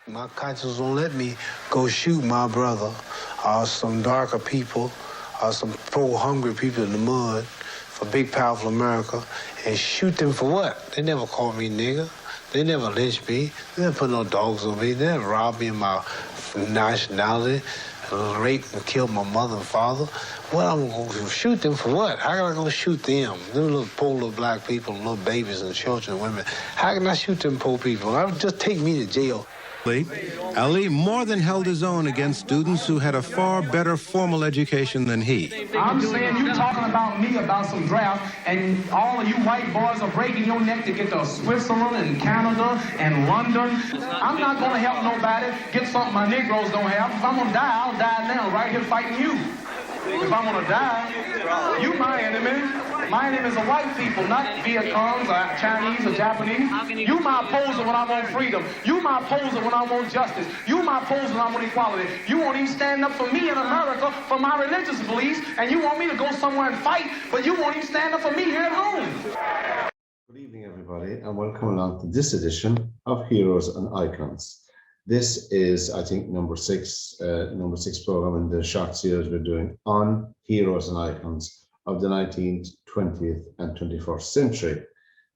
My conscience won't let me go shoot my brother or some darker people or some poor, hungry people in the mud for big, powerful America and shoot them for what? They never called me nigger. They never lynched me. They never put no dogs on me. They never robbed me of my nationality, raped and killed my mother and father. What, I'm going to shoot them for what? How am I going to shoot them? Them little poor little black people, little babies and children and women. How can I shoot them poor people? I would just take me to jail. Ali more than held his own against students who had a far better formal education than he. I'm saying you talking about me about some draft, and all of you white boys are breaking your neck to get to Switzerland and Canada and London. I'm not going to help nobody get something my Negroes don't have. If I'm going to die, I'll die now, right here fighting you. If I'm going to die, you my enemy. My enemy is the white people, not Viet Congs or Chinese or Japanese. You my opposer when I want freedom. You my opposer when I want justice. You my opposer when I want equality. You won't even stand up for me in America for my religious beliefs, and you want me to go somewhere and fight, but you won't even stand up for me here at home. Good evening, everybody, and welcome along to this edition of Heroes and Icons. This is, I think, number six program in the short series we're doing on heroes and icons of the 19th, 20th, and 21st century.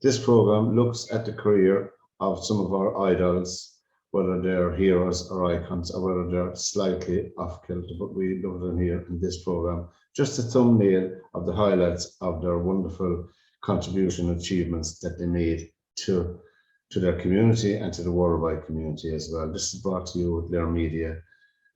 This program looks at the career of some of our idols, whether they're heroes or icons, or whether they're slightly off-kilter, but we look at them here in this program, just a thumbnail of the highlights of their wonderful contribution and achievements that they made to their community and to the worldwide community as well. This is brought to you with Lair Media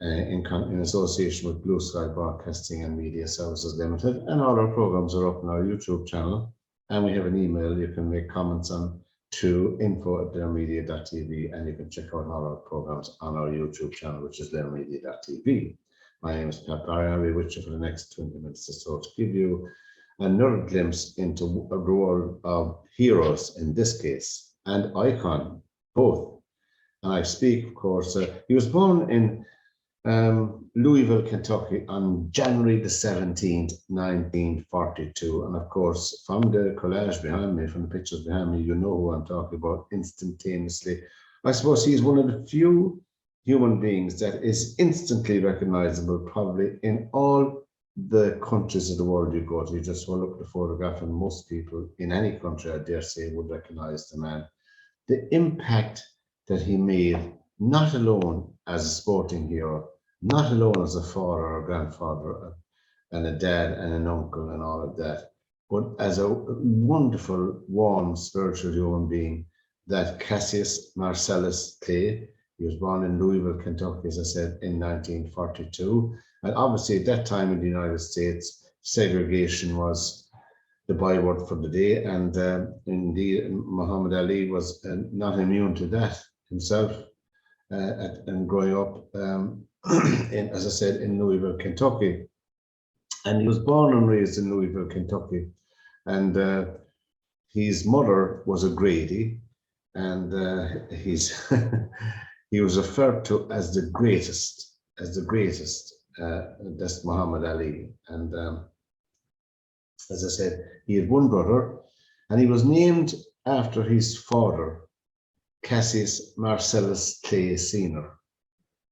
in association with Blue Sky Broadcasting and Media Services Limited, and all our programs are up on our YouTube channel, and we have an email you can make comments on to info@lairmedia.tv, and you can check out all our programs on our YouTube channel, which is lairmedia.tv. My name is Pat Barry. I'll be with you for the next 20 minutes or so to give you another glimpse into the world of heroes in this case, and icon, both. And I speak, of course, he was born in Louisville, Kentucky on January the 17th, 1942. And of course, from the collage behind me, from the pictures behind me, you know who I'm talking about instantaneously. I suppose he's one of the few human beings that is instantly recognizable probably in all the countries of the world you go to. You just will look at the photograph and most people in any country, I dare say, would recognize the man. The impact that he made, not alone as a sporting hero, not alone as a father or a grandfather and a dad and an uncle and all of that, but as a wonderful, warm, spiritual human being, that Cassius Marcellus Clay. He was born in Louisville, Kentucky, as I said, in 1942. And obviously at that time in the United States, segregation was the byword for the day. And indeed, Muhammed Ali was not immune to that himself. And growing up, as I said, in Louisville, Kentucky. And he was born and raised in Louisville, Kentucky. And his mother was a Grady, and he was referred to as the greatest, that's Muhammad Ali. And as I said, he had one brother, and he was named after his father, Cassius Marcellus Clay Sr.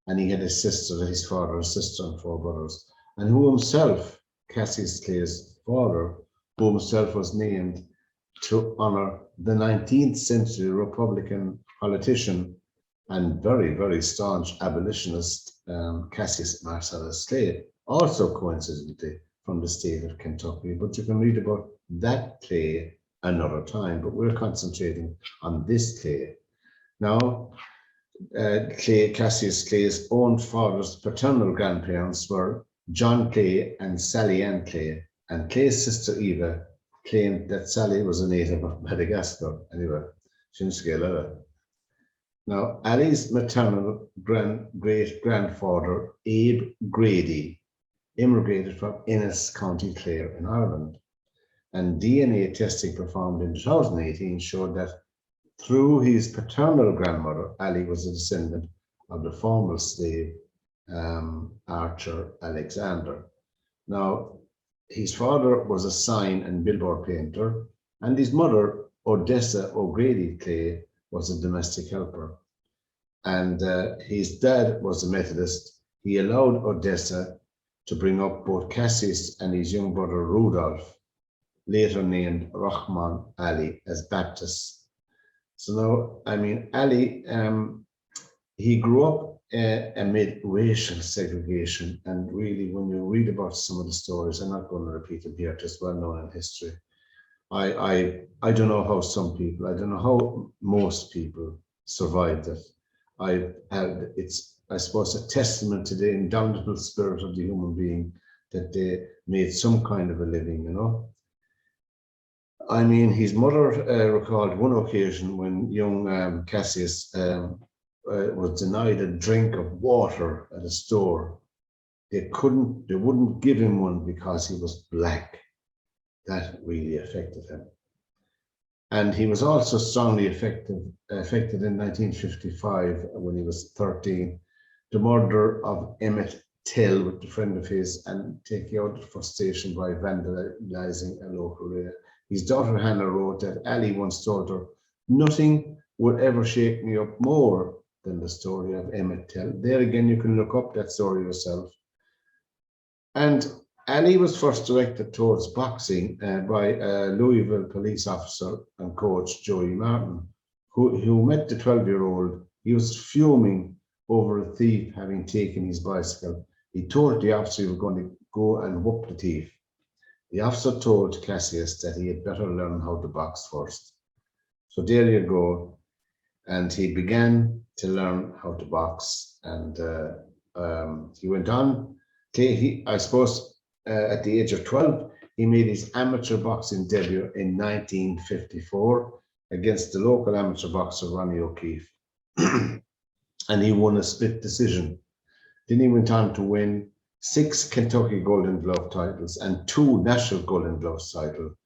And he had a sister, his father, a sister, and 4 brothers. And who himself, Cassius Clay's father, who himself was named to honor the 19th century Republican politician and very, very staunch abolitionist Cassius Marcellus Clay, also coincidentally from the state of Kentucky. But you can read about that Clay another time, but we're concentrating on this Clay. Now, Cassius Clay's own father's paternal grandparents were John Clay and Sally Ann Clay, and Clay's sister Eva claimed that Sally was a native of Madagascar. Anyway, now, Ali's maternal great-grandfather, Abe Grady, immigrated from Ennis, County Clare in Ireland, and DNA testing performed in 2018 showed that through his paternal grandmother, Ali was a descendant of the former slave Archer Alexander. Now, his father was a sign and billboard painter, and his mother, Odessa O'Grady Clay, was a domestic helper. and his dad was a Methodist. He allowed Odessa to bring up both Cassius and his young brother Rudolph, later named Rahman Ali, as Baptists. So now, I mean, Ali, he grew up amid racial segregation, and really, when you read about some of the stories, I'm not going to repeat them here, just well known in history. I don't know how some people, I don't know how most people survived it. It's, I suppose, a testament to the indomitable spirit of the human being that they made some kind of a living, you know. I mean, his mother recalled one occasion when young Cassius was denied a drink of water at a store. They wouldn't give him one because he was black. That really affected him. And he was also strongly affected in 1955 when he was 13, the murder of Emmett Till with a friend of his and taking out the frustration by vandalizing a local area. His daughter Hannah wrote that Ali once told her, "Nothing would ever shake me up more than the story of Emmett Till." There again, you can look up that story yourself. And Ali was first directed towards boxing by a Louisville police officer and coach, Joey Martin, who met the 12-year-old. He was fuming over a thief having taken his bicycle. He told the officer he was going to go and whoop the thief. The officer told Cassius that he had better learn how to box first. So there you go. And he began to learn how to box. And he went on. I suppose at the age of 12, he made his amateur boxing debut in 1954 against the local amateur boxer, Ronnie O'Keefe. And he won a split decision. Then he went on to win 6 Kentucky Golden Glove titles and 2 National Golden Gloves titles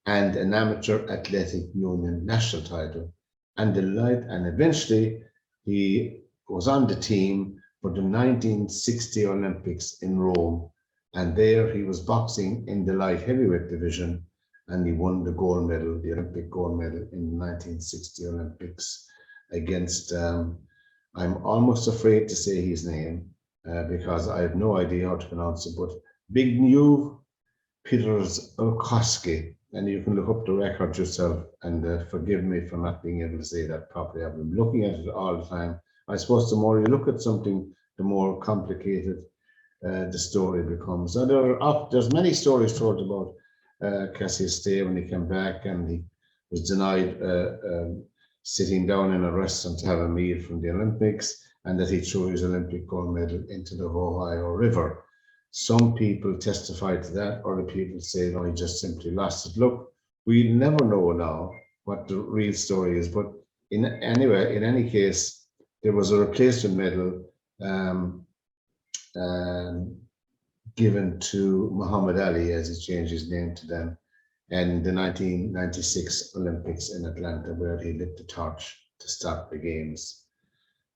and an Amateur Athletic Union national title. And eventually he was on the team for the 1960 Olympics in Rome. And there he was boxing in the light heavyweight division, and he won the gold medal, the Olympic gold medal in the 1960 Olympics against, I'm almost afraid to say his name because I have no idea how to pronounce it, but Zbigniew Pietraszewski. And you can look up the record yourself and forgive me for not being able to say that properly. I've been looking at it all the time. I suppose the more you look at something, the more complicated the story becomes. And there's many stories told about Cassius Clay when he came back and he was denied sitting down in a restaurant to have a meal from the Olympics, and that he threw his Olympic gold medal into the Ohio River. Some people testify to that, other people say, no, he just simply lost it. Look, we never know now what the real story is, but in any case, there was a replacement medal given to Muhammed Ali, as he changed his name to them, in the 1996 Olympics in Atlanta, where he lit the torch to stop the games.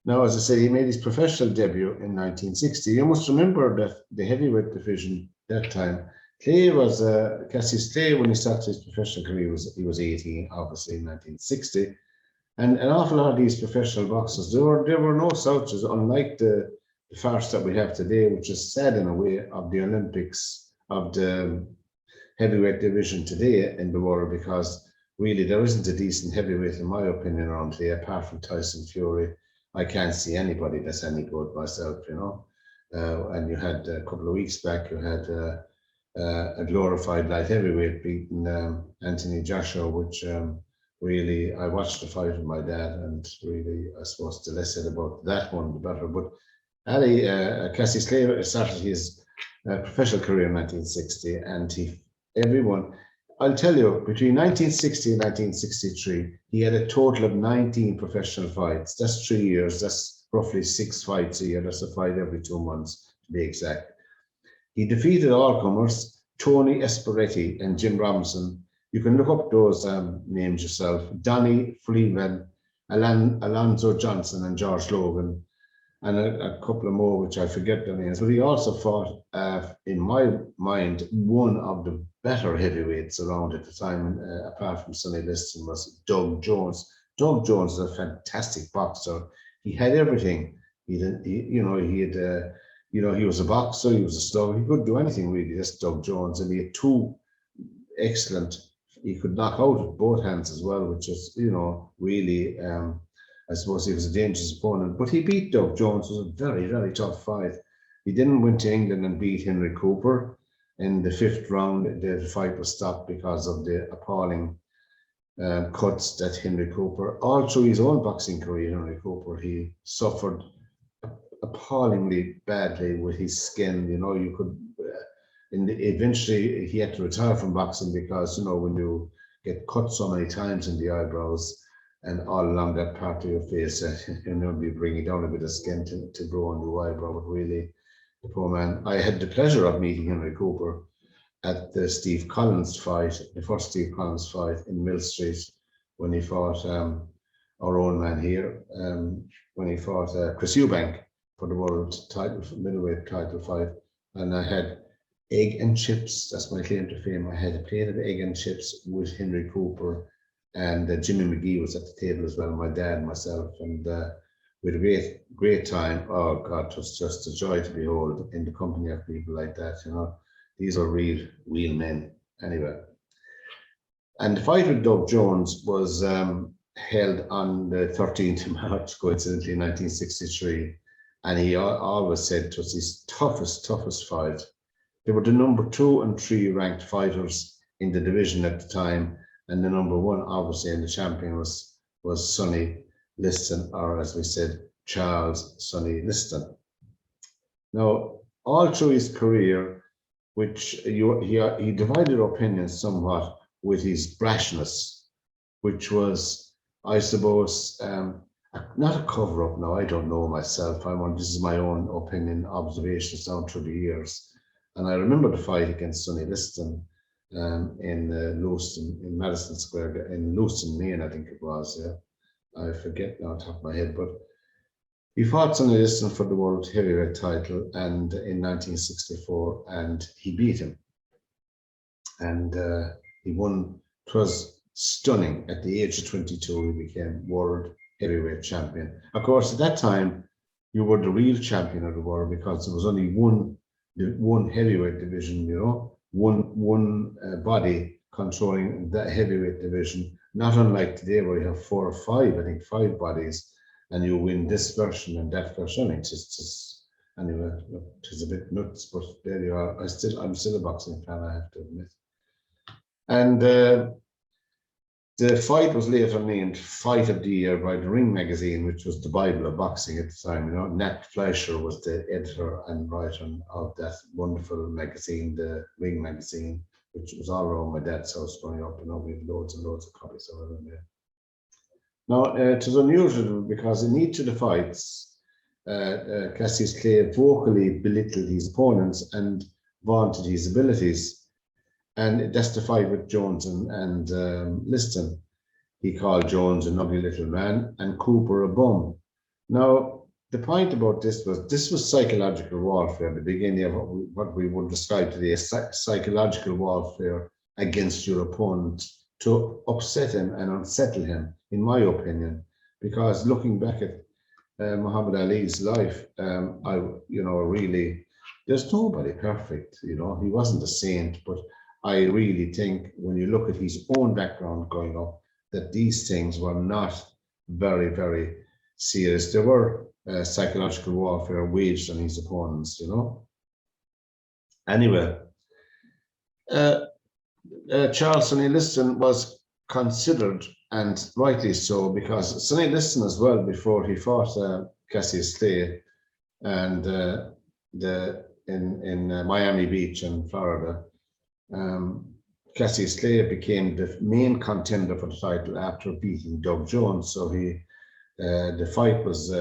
Now, as I say, he made his professional debut in 1960. You must remember that the heavyweight division that time, Cassius Clay, when he started his professional career, he was 18, obviously, in 1960. And an awful lot of these professional boxers, there were no slouches, unlike the farce that we have today, which is sad in a way, of the Olympics, of the heavyweight division today in the world, because really there isn't a decent heavyweight, in my opinion, around today, apart from Tyson Fury. I can't see anybody that's any good myself, you know. And you had a couple of weeks back, you had a glorified light heavyweight beating Anthony Joshua, which really, I watched the fight with my dad, and really, I suppose the less said about that one, the better. But Cassius Clay started his professional career in 1960, and I'll tell you, between 1960 and 1963, he had a total of 19 professional fights. That's 3 years. That's roughly 6 fights a year. That's a fight every 2 months, to be exact. He defeated all-comers, Tony Esperetti and Jim Robinson. You can look up those names yourself. Donnie Freeman, Alonzo Johnson, and George Logan, and a couple of more, which I forget their names. But he also fought, in my mind, one of the better heavyweights around at the time, apart from Sonny Liston, was Doug Jones. Doug Jones is a fantastic boxer. He had everything. He was a boxer, he was a slugger, he could do anything really, this Doug Jones, and he had two excellent, he could knock out with both hands as well, which is, really, I suppose he was a dangerous opponent, but he beat Doug Jones. It was a very, very tough fight. He didn't win to England and beat Henry Cooper. In the 5th round, the fight was stopped because of the appalling cuts that Henry Cooper, all through his own boxing career, Henry Cooper, he suffered appallingly badly with his skin. You could, eventually he had to retire from boxing because, when you get cut so many times in the eyebrows and all along that part of your face, be bringing down a bit of skin to grow on the eyebrow. But really, the poor man. I had the pleasure of meeting Henry Cooper at the Steve Collins fight, the first Steve Collins fight in Mill Street, when he fought our own man here, when he fought Chris Eubank for the world title, middleweight title fight. And I had egg and chips. That's my claim to fame. I had a plate of egg and chips with Henry Cooper, and Jimmy McGee was at the table as well, my dad and myself, and we had a great time. Oh God, it was just a joy to behold in the company of people like that. These are real men. Anyway, and the fight with Doug Jones was held on the 13th of March, coincidentally, 1963, and he always said it was his toughest fight. They were the number 2 and 3 ranked fighters in the division at the time, and the number 1, obviously, and the champion was Sonny Liston, or as we said, Charles Sonny Liston. Now, all through his career, which he divided opinions somewhat with his brashness, which was, I suppose, not a cover-up now. I don't know myself. This is my own opinion, observations down through the years. And I remember the fight against Sonny Liston in Lewiston, in Madison Square, in Lewiston, Maine, I think it was. Yeah. I forget now off the top of my head, but he fought Sonny Liston for the world heavyweight title, and in 1964, and he beat him, and he won. It was stunning. At the age of 22, he became world heavyweight champion. Of course, at that time, you were the real champion of the world because there was only one heavyweight division. One body controlling that heavyweight division. Not unlike today, where you have 4 or 5, I think 5 bodies, and you win this version and that version. It's just anyway, it's a bit nuts, but there you are. I'm still a boxing fan, I have to admit. And the fight was later named Fight of the Year by the Ring magazine, which was the Bible of boxing at the time. Nat Fleischer was the editor and writer of that wonderful magazine, the Ring magazine, which was all around my dad's house growing up. We had loads and loads of copies of it in there. Now, it was unusual because in each of the fights, Cassius Clay vocally belittled his opponents and vaunted his abilities. And that's the fight with Jones and Liston. He called Jones an ugly little man and Cooper a bum. Now, the point about this was psychological warfare, the beginning of what we would describe today as psychological warfare against your opponent to upset him and unsettle him, in my opinion. Because looking back at Muhammad Ali's life, really, there's nobody perfect. He wasn't a saint, but I really think when you look at his own background growing up, that these things were not very, very serious. There were psychological warfare waged on his opponents, Anyway, Charles Sonny Liston was considered, and rightly so, because Sonny Liston as well, before he fought Cassius Clay and in Miami Beach in Florida, Cassius Clay became the main contender for the title after beating Doug Jones. So the fight was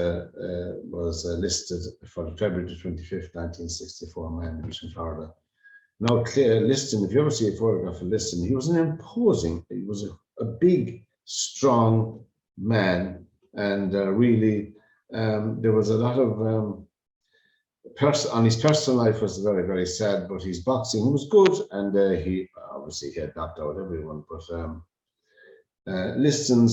listed for February 25th, 1964, Miami Beach in Florida. Now, Liston, if you ever see a photograph of Liston, he was he was a big, strong man, and really there was a lot of on his personal life was very, very sad, but his boxing was good, and he obviously had knocked out everyone. But Liston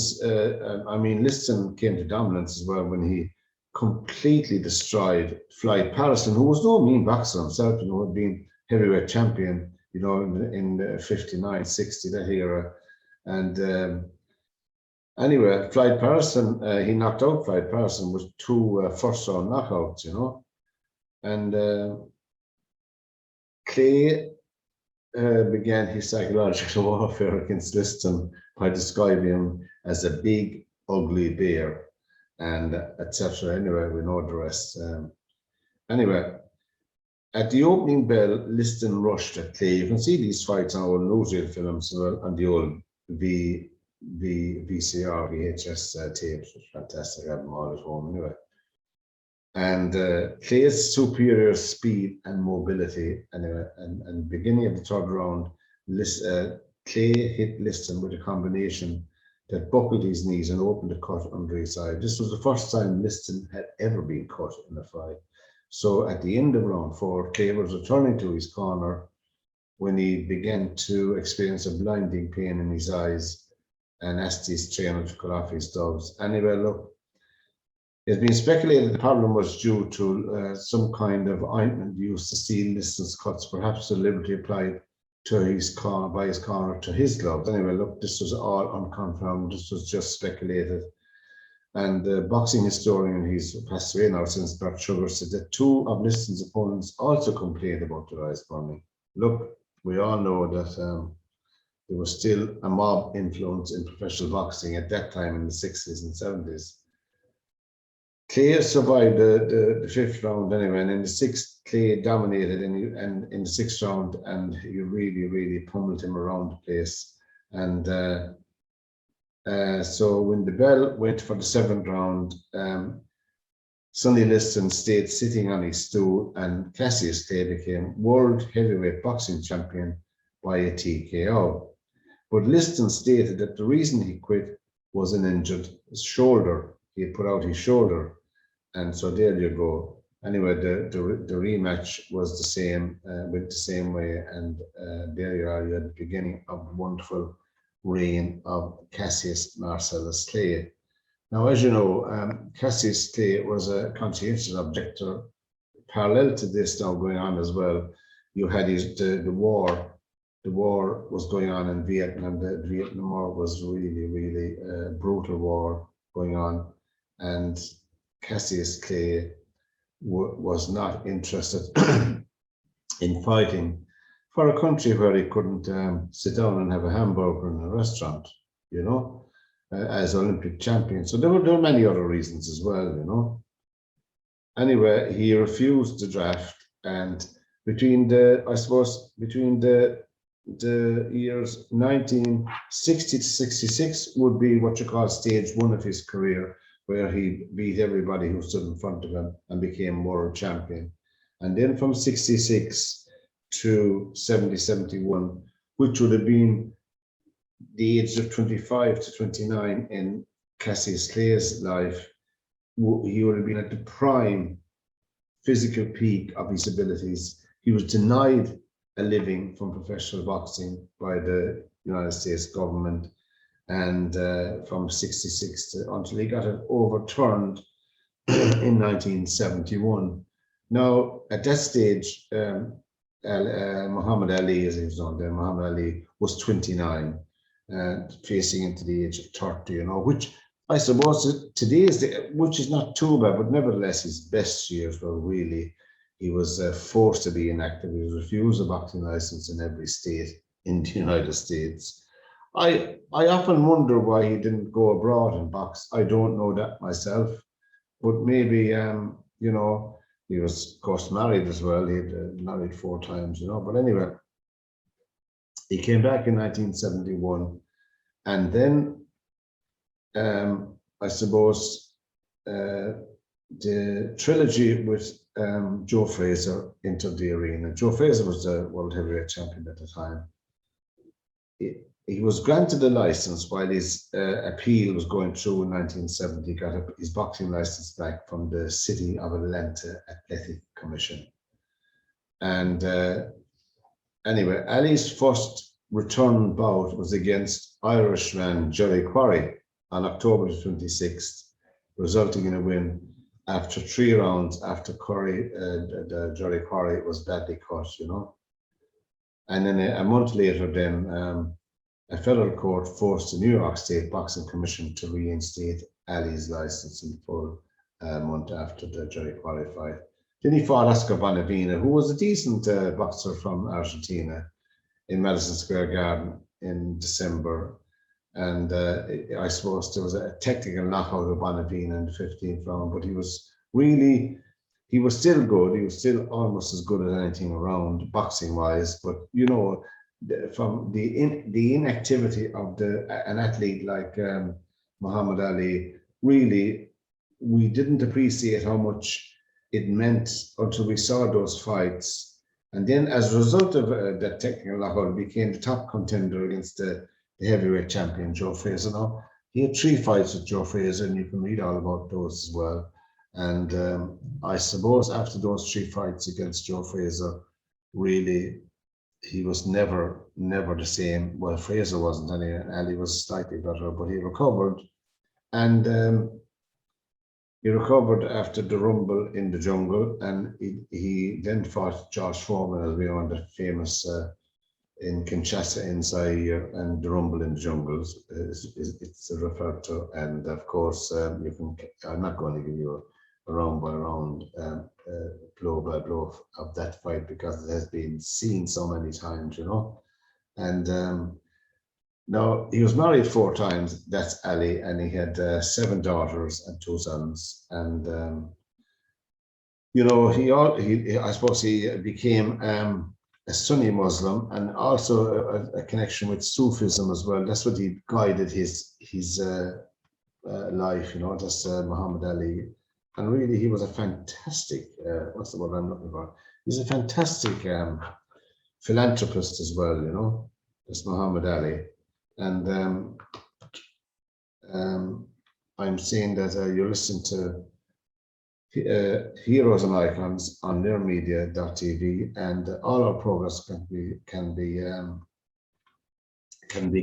came to dominance as well when he completely destroyed Floyd Patterson, who was no mean boxer himself, you know, had been heavyweight champion, you know, in 59, 60, that era. And anyway, Floyd Patterson, he knocked out Floyd Patterson with 2 first-round knockouts, you know. And Clay began his psychological warfare against Liston by describing him as a big, ugly bear, and etc. Anyway, we know the rest. Anyway, at the opening bell, Liston rushed at Clay. You can see these fights on old newsreel films and the old VCR, VHS tapes, which are fantastic. I have them all at home anyway. And Clay's superior speed and mobility, anyway, and beginning of the third round, Clay hit Liston with a combination that buckled his knees and opened a cut under his eye. This was the first time Liston had ever been cut in a fight. So at the end of round 4, Clay was returning to his corner when he began to experience a blinding pain in his eyes and asked his trainer to cut off his gloves. Anyway, look, it's been speculated the problem was due to some kind of ointment used to seal Liston's cuts, perhaps deliberately applied to his corner, by his corner to his gloves. Anyway, look, this was all unconfirmed. This was just speculated. And the boxing historian, he's passed away now since, Bert Sugar, said that 2 of Liston's opponents also complained about their eyes burning. Look, we all know that there was still a mob influence in professional boxing at that time in the 60s and 70s. Clay survived the 5th round anyway, and in the 6th, Clay dominated, and in the 6th round, and he really, really pummeled him around the place. And so when the bell went for the 7th round, Sonny Liston stayed sitting on his stool, and Cassius Clay became world heavyweight boxing champion by a TKO. But Liston stated that the reason he quit was an injured shoulder. He had put out his shoulder, and so there you go. Anyway, the rematch was the same, went the same way, and there you are. You had the beginning of the wonderful reign of Cassius Marcellus Clay. Now, as you know, Cassius Clay was a conscientious objector. Parallel to this now going on as well, you had the war. The war was going on in Vietnam. The Vietnam War was really, really brutal war going on, and Cassius Clay was not interested in fighting for a country where he couldn't sit down and have a hamburger in a restaurant, you know, as Olympic champion. So there were many other reasons as well, you know. Anyway, he refused the draft, and between the years 1960 to 66 would be what you call stage 1 of his career, where he beat everybody who stood in front of him and became world champion. And then from 66 to 70, 71, which would have been the age of 25 to 29 in Cassius Clay's life, he would have been at the prime physical peak of his abilities. He was denied a living from professional boxing by the United States government, and from 66 until he got it overturned in 1971. Now, at that stage, Muhammed Ali, as he was known then, Muhammed Ali was 29, facing into the age of 30, you know, which I suppose today is, which is not too bad, but nevertheless his best years were really, he was forced to be inactive. He was refused a boxing license in every state in the United States. I often wonder why he didn't go abroad and box. I don't know that myself, but maybe, you know, he was, of course, married as well. He had married 4 times, you know, but anyway, he came back in 1971, and then I suppose the trilogy with Joe Frazier entered the arena. Joe Frazier was the world heavyweight champion at the time. He was granted a license while his appeal was going through in 1970. He got his boxing license back from the City of Atlanta Athletic Commission. And anyway, Ali's first return bout was against Irishman Jerry Quarry on October 26th, resulting in a win after 3 rounds, after Curry, the Jerry Quarry was badly cut, you know. And then a month later, then a federal court forced the New York State Boxing Commission to reinstate Ali's license in full a month after the Jerry Quarry fight. Then he fought Oscar Bonavena, who was a decent boxer from Argentina, in Madison Square Garden in December. And I suppose there was a technical knockout of Bonavena in the 15th round, but he was still good. He was still almost as good as anything around boxing-wise. But, you know, from the inactivity of an athlete like Muhammad Ali, really, we didn't appreciate how much it meant until we saw those fights. And then as a result of that technical knockout, became the top contender against the heavyweight champion, Joe Frazier. Now, he had 3 fights with Joe Frazier, and you can read all about those as well. And I suppose after those 3 fights against Joe Frazier, really, he was never the same. Well, Frazier wasn't, and Ali was slightly better, but he recovered. And he recovered after the Rumble in the Jungle, and he then fought George Foreman, as we know, the famous in Kinshasa in Zaire, and the Rumble in the Jungle it's referred to. And of course, I'm not going to give you a round by round, blow by blow of that fight, because it has been seen so many times, you know. And now, he was married 4 times, that's Ali, and he had 7 daughters and 2 sons. And, you know, I suppose he became a Sunni Muslim, and also a connection with Sufism as well. That's what he guided his life, you know, that's Muhammad Ali. And really, he was a fantastic, what's the word I'm looking for? He's a fantastic philanthropist as well, you know, that's Muhammad Ali. And I'm seeing that you're listening to Heroes and Icons on nearmedia.tv, and all our progress can be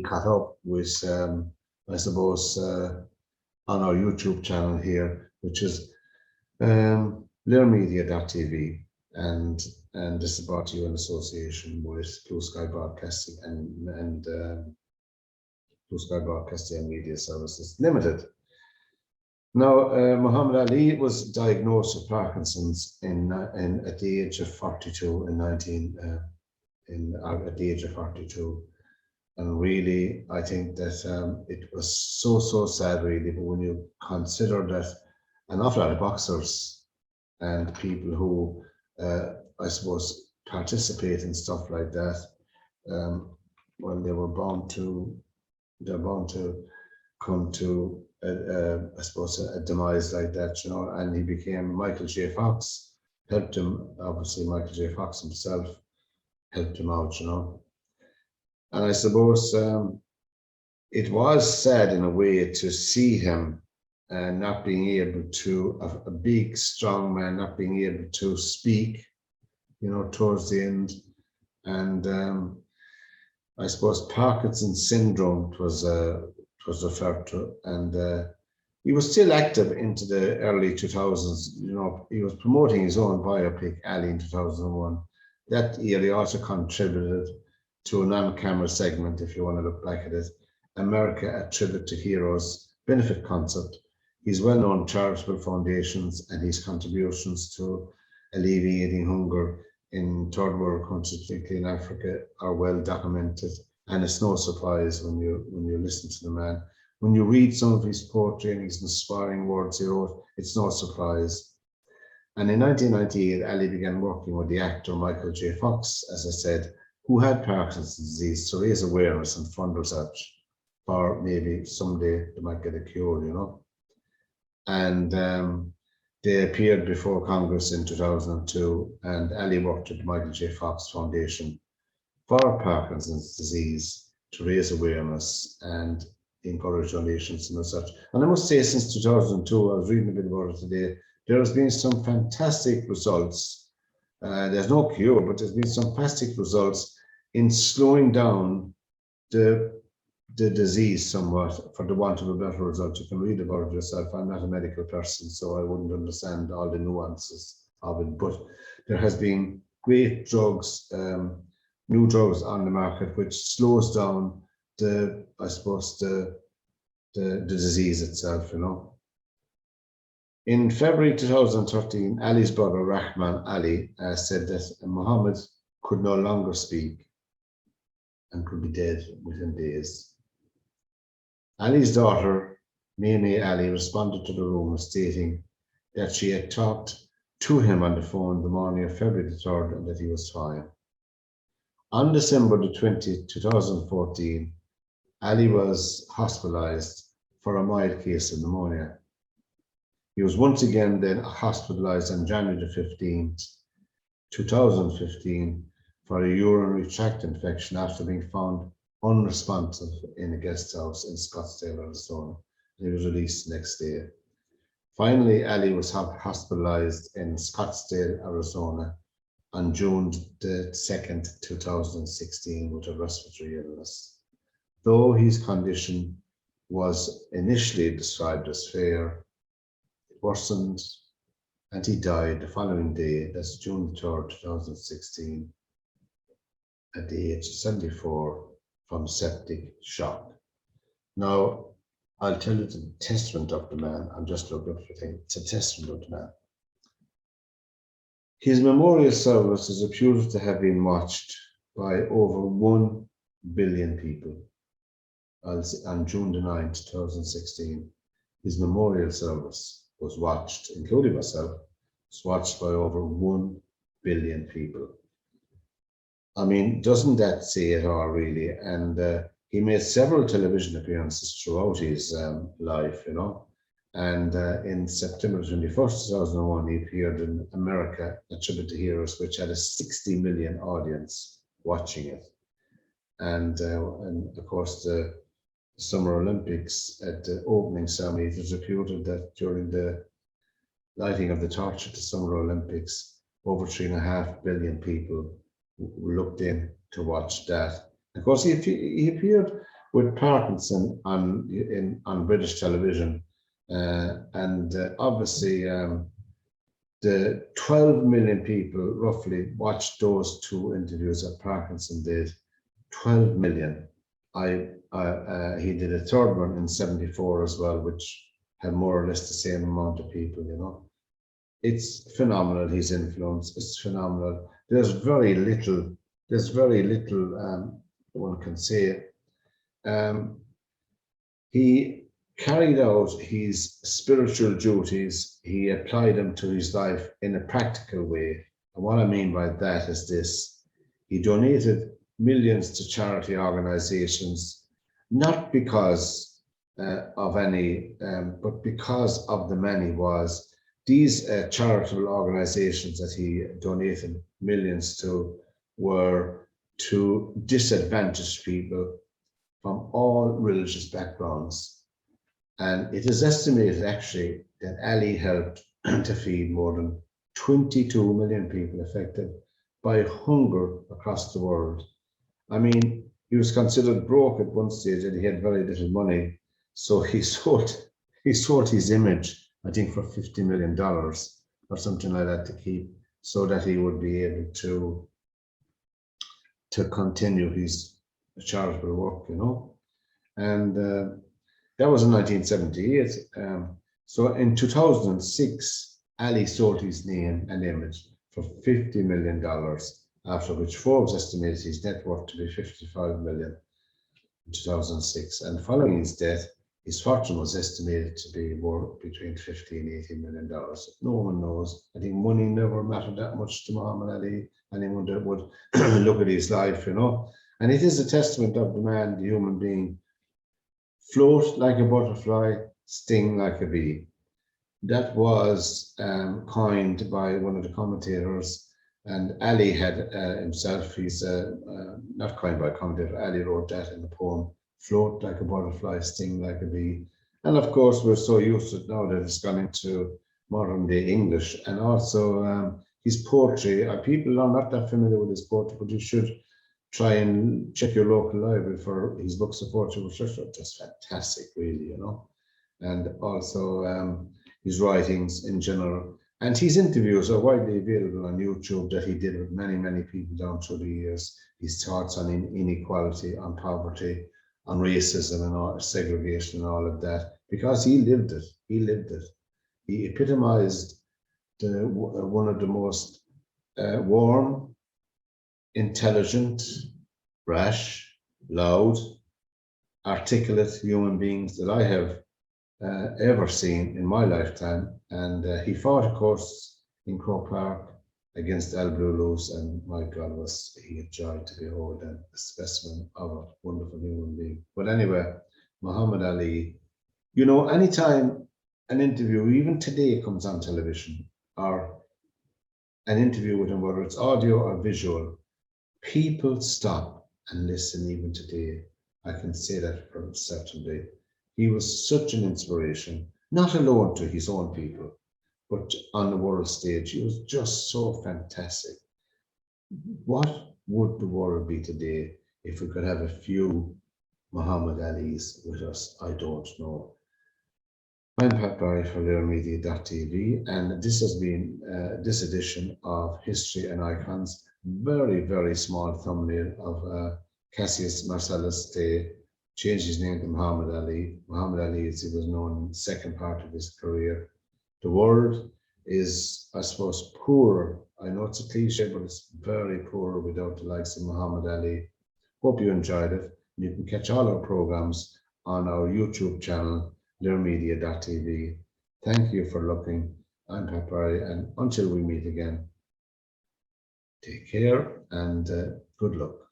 caught up with, I suppose, on our YouTube channel here, which is nearmedia.tv, and this is brought to you in association with Blue Sky Broadcasting and Blue Sky Broadcasting and Media Services Limited. Now, Muhammad Ali was diagnosed with Parkinson's at the age of 42 at the age of 42, and really, I think that it was so sad, really. But when you consider that an awful lot of boxers and people who, I suppose, participate in stuff like that, well, they're bound to come to, I suppose, a demise like that, you know. And he became Michael J. Fox, helped him, obviously. Michael J. Fox himself helped him out, you know. And I suppose it was sad in a way to see him not being able to, a big, strong man, not being able to speak, you know, towards the end. And I suppose Parkinson's syndrome was referred to, and he was still active into the early 2000s. You know, he was promoting his own biopic, Ali, in 2001. That year, he also contributed to a non-camera segment, if you want to look back at it, America: A Tribute to Heroes benefit concert. His well-known charitable foundations and his contributions to alleviating hunger in third world countries, particularly in Africa, are well documented. And it's no surprise when you listen to the man. When you read some of his poetry and his inspiring words he wrote, it's no surprise. And in 1998, Ali began working with the actor Michael J. Fox, as I said, who had Parkinson's disease, to raise awareness and fund research for maybe someday they might get a cure, you know. And they appeared before Congress in 2002, and Ali worked at the Michael J. Fox Foundation for Parkinson's disease to raise awareness and encourage donations and research. And I must say, since 2002, I was reading a bit about it today, there has been some fantastic results. There's no cure, but there's been some fantastic results in slowing down the the disease somewhat, for the want of a better result. You can read about it yourself. I'm not a medical person, so I wouldn't understand all the nuances of it, but there has been great drugs, new drugs on the market, which slows down the, I suppose, the disease itself, you know. In February 2013, Ali's brother Rahman Ali said that Muhammad could no longer speak and could be dead within days. Ali's daughter, Mimi Ali, responded to the rumour, stating that she had talked to him on the phone the morning of February the 3rd and that he was fine. On December the 20th, 2014, Ali was hospitalized for a mild case of pneumonia. He was once again then hospitalized on January the 15th, 2015, for a urinary tract infection after being found unresponsive in a guest house in Scottsdale, Arizona. He was released the next day. Finally, Ali was hospitalized in Scottsdale, Arizona on June the 2nd, 2016 with a respiratory illness. Though his condition was initially described as fair, it worsened and he died the following day, that's June 3rd, 2016, at the age of 74 from septic shock. Now, I'll tell you the testament of the man. I'm just looking for things. It's a testament of the man. His memorial service is reputed to have been watched by over 1 billion people. On June the 9th, 2016, his memorial service was watched, including myself, was watched by over 1 billion people. I mean, doesn't that say it all, really? And he made several television appearances throughout his life, you know. And in September 21st, 2001, he appeared in America, A Tribute to Heroes, which had a 60 million audience watching it. And of course, the Summer Olympics, at the opening ceremony, it was reputed that during the lighting of the torch at the Summer Olympics, over 3.5 billion people looked in to watch that. Of course, he appeared with Parkinson on British television, and obviously the 12 million people roughly watched those two interviews that Parkinson did. 12 million. He did a third one in 74 as well, which had more or less the same amount of people, you know. It's phenomenal, his influence. It's phenomenal. There's very little one can say. He carried out his spiritual duties. He applied them to his life in a practical way. And what I mean by that is this: he donated millions to charity organizations, not because of any, but because of the man he was. These charitable organizations that he donated millions to were to disadvantaged people from all religious backgrounds. And it is estimated actually that Ali helped to feed more than 22 million people affected by hunger across the world. I mean, he was considered broke at one stage and he had very little money. So he sold his image, I think, for $50 million or something like that to keep, so that he would be able to continue his charitable work, you know. And that was in 1978. So in 2006, Ali sold his name and image for $50 million, after which Forbes estimated his net worth to be $55 million in 2006. And following his death, his fortune was estimated to be more between $50 and $80 million. No one knows. I think money never mattered that much to Muhammad Ali. Anyone that would look at his life, you know. And it is a testament of the man, the human being. Float like a butterfly, sting like a bee. That was coined by one of the commentators. And Ali had himself, he's not coined by a commentator, Ali wrote that in the poem. Float like a butterfly, sting like a bee. And of course, we're so used to it now that it's gone into modern day English. And also his poetry, people are not that familiar with his poetry, but you should try and check your local library for his books of poetry, which are just fantastic, really, you know. And also his writings in general. And his interviews are widely available on YouTube that he did with many, many people down through the years. His thoughts on inequality, on poverty, on racism and all, segregation and all of that, because he lived it. He lived it. He epitomized one of the most warm, intelligent, brash, loud, articulate human beings that I have ever seen in my lifetime. And he fought, of course, in Croke Park against Al Blulus, and my God, was he a joy to behold, and a specimen of a wonderful human being. But anyway, Muhammad Ali, you know, anytime an interview, even today, comes on television, or an interview with him, whether it's audio or visual, people stop and listen even today. I can say that for certainty. He was such an inspiration, not alone to his own people, but on the world stage. He was just so fantastic. What would the world be today if we could have a few Muhammad Alis with us? I don't know. I'm Pat Barry for LearMedia.tv, and this has been this edition of History and Icons. Very, very small thumbnail of Cassius Marcellus Day changed his name to Muhammad Ali. Muhammad Ali, as he was known in the second part of his career. The world is, I suppose, poor. I know it's a cliche, but it's very poor without the likes of Muhammad Ali. Hope you enjoyed it. You can catch all our programs on our YouTube channel, LearMedia.tv. Thank you for looking. I'm Pat Barry, and until we meet again, take care and good luck.